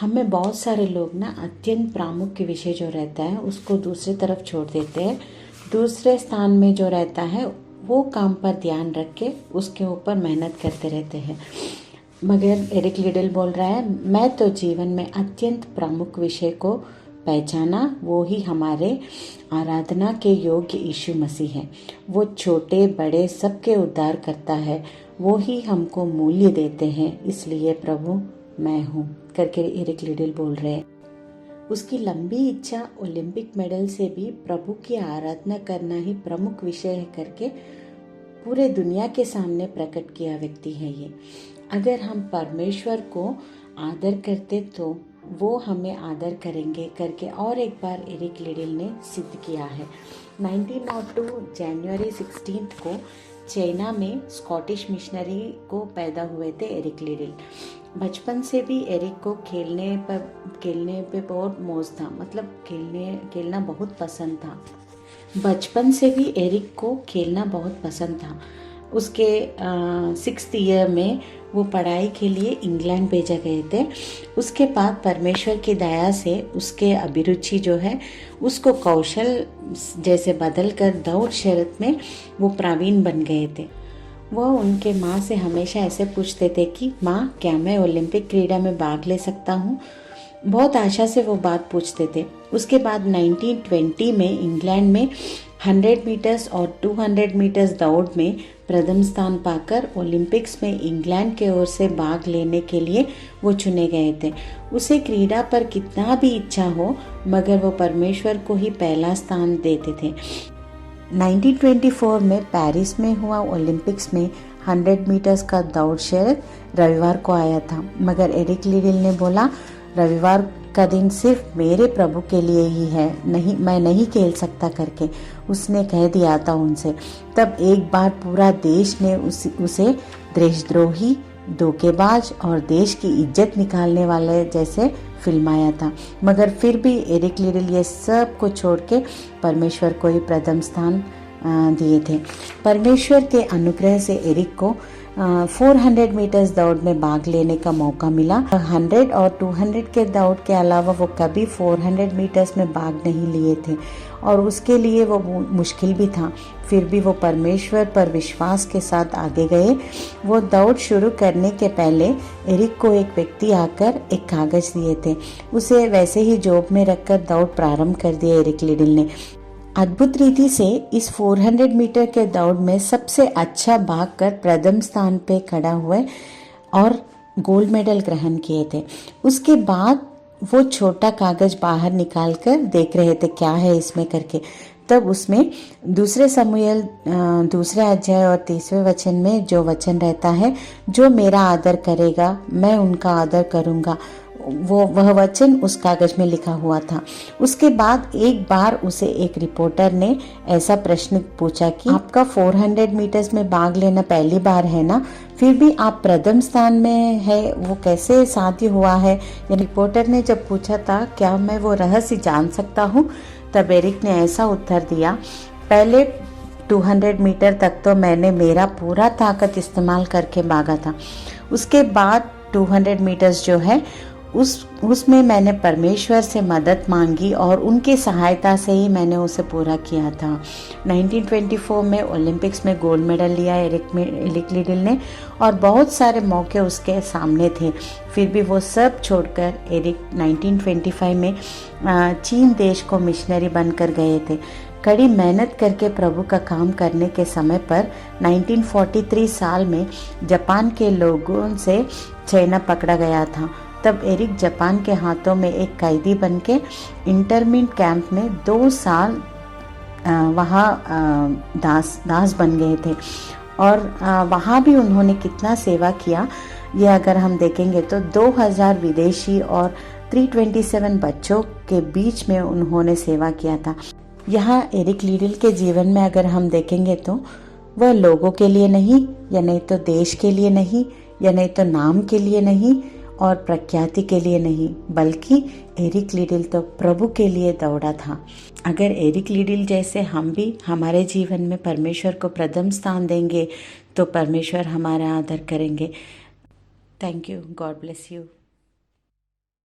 हमें बहुत सारे लोग ना अत्यंत प्रामुख्य विषय जो रहता है उसको दूसरी तरफ छोड़ देते हैं। दूसरे स्थान में जो रहता है वो काम पर ध्यान रख के उसके ऊपर मेहनत करते रहते हैं। मगर एरिक लिडल बोल रहा है, मैं तो जीवन में अत्यंत प्रमुख विषय को पहचाना, वो ही हमारे आराधना के योग्य यीशु मसीह है। वो छोटे बड़े सबके उद्धार करता है, वो ही हमको मूल्य देते हैं। इसलिए प्रभु मैं हूँ करके एरिक लिडल बोल रहे हैं। उसकी लंबी इच्छा ओलंपिक मेडल से भी प्रभु की आराधना करना ही प्रमुख विषय है करके पूरे दुनिया के सामने प्रकट किया व्यक्ति है ये। अगर हम परमेश्वर को आदर करते तो वो हमें आदर करेंगे करके और एक बार एरिक लिडल ने सिद्ध किया है। 1902 जनवरी 16 को चाइना में स्कॉटिश मिशनरी को पैदा हुए थे एरिक लिडल। बचपन से भी एरिक को खेलने पे बहुत मौज था, मतलब खेलना बहुत पसंद था। बचपन से भी एरिक को खेलना बहुत पसंद था। उसके 6th ईयर में वो पढ़ाई के लिए इंग्लैंड भेजा गए थे। उसके बाद परमेश्वर की दया से उसके अभिरुचि जो है उसको कौशल जैसे बदल कर दौड़ शर्त में वो प्रवीण बन गए थे। वो उनके माँ से हमेशा ऐसे पूछते थे कि माँ, क्या मैं ओलंपिक क्रीड़ा में भाग ले सकता हूँ? बहुत आशा से वो बात पूछते थे। उसके बाद 1920 में इंग्लैंड में 100 मीटर्स और 200 मीटर्स दौड़ में प्रथम स्थान पाकर ओलंपिक्स में इंग्लैंड के ओर से भाग लेने के लिए वो चुने गए थे। उसे क्रीड़ा पर कितना भी इच्छा हो, मगर वो परमेश्वर को ही पहला स्थान देते थे। 1924 में पेरिस में हुआ ओलंपिक्स में 100 मीटर्स का दौड़ शर्त रविवार को आया था, मगर एरिक लिडल ने बोला, रविवार का दिन सिर्फ मेरे प्रभु के लिए ही है, नहीं मैं नहीं खेल सकता करके उसने कह दिया था उनसे। तब एक बार पूरा देश ने उसे देशद्रोही, धोखेबाज और देश की इज्जत निकालने वाले जैसे फिल्माया था। मगर फिर भी एरिक लिडल ये सब को छोड़ के परमेश्वर को ही प्रथम स्थान दिए थे। परमेश्वर के अनुग्रह से एरिक को 400 मीटर्स दौड़ में भाग लेने का मौका मिला। 100 और 200 के दौड़ के अलावा वो कभी 400 मीटर्स में भाग नहीं लिए थे और उसके लिए वो मुश्किल भी था। फिर भी वो परमेश्वर पर विश्वास के साथ आगे गए। वो दौड़ शुरू करने के पहले एरिक को एक व्यक्ति आकर एक कागज दिए थे। उसे वैसे ही जेब में रखकर दौड़ प्रारंभ कर दिया एरिक लिडल ने। अद्भुत रीति से इस 400 मीटर के दौड़ में सबसे अच्छा भाग कर प्रथम स्थान पे खड़ा हुए और गोल्ड मेडल ग्रहण किए थे। उसके बाद वो छोटा कागज बाहर निकाल कर देख रहे थे क्या है इसमें करके। तब उसमें दूसरे समूएल 2 अध्याय और 30वें वचन में जो वचन रहता है, जो मेरा आदर करेगा मैं उनका आदर करूँगा, वह वचन उस कागज में लिखा हुआ था। उसके बाद एक बार उसे एक रिपोर्टर ने ऐसा प्रश्न पूछा कि आपका 400 मीटर्स में भाग लेना पहली बार है ना, फिर भी आप प्रथम स्थान में है, वो कैसे साध्य हुआ है? रिपोर्टर ने जब पूछा था क्या मैं वो रहस्य जान सकता हूँ, तब एरिक ने ऐसा उत्तर दिया, पहले 200 मीटर तक तो मैंने मेरा पूरा ताकत इस्तेमाल करके भागा था। उसके बाद 200 मीटर्स जो है उसमें मैंने परमेश्वर से मदद मांगी और उनकी सहायता से ही मैंने उसे पूरा किया था। 1924 में ओलंपिक्स में गोल्ड मेडल लिया एरिक लिडल ने और बहुत सारे मौके उसके सामने थे। फिर भी वो सब छोड़कर एरिक 1925 में चीन देश को मिशनरी बनकर गए थे। कड़ी मेहनत करके प्रभु का काम करने के समय पर 1943 साल में जापान के लोगों से चाइना पकड़ा गया था। तब एरिक जापान के हाथों में एक कैदी बनके इंटरमेंट कैंप में 2 साल वहाँ दास बन गए थे और वहाँ भी उन्होंने कितना सेवा किया ये अगर हम देखेंगे तो 2000 विदेशी और 327 बच्चों के बीच में उन्होंने सेवा किया था। यहाँ एरिक लिडल के जीवन में अगर हम देखेंगे तो वह लोगों के लिए नहीं, या नहीं तो देश के लिए नहीं, या नहीं तो नाम के लिए नहीं और प्रख्याति के लिए नहीं, बल्कि एरिक लिडल तो प्रभु के लिए दौड़ा था। अगर एरिक लिडल जैसे हम भी हमारे जीवन में परमेश्वर को प्रथम स्थान देंगे तो परमेश्वर हमारा आदर करेंगे। Thank you. God bless you.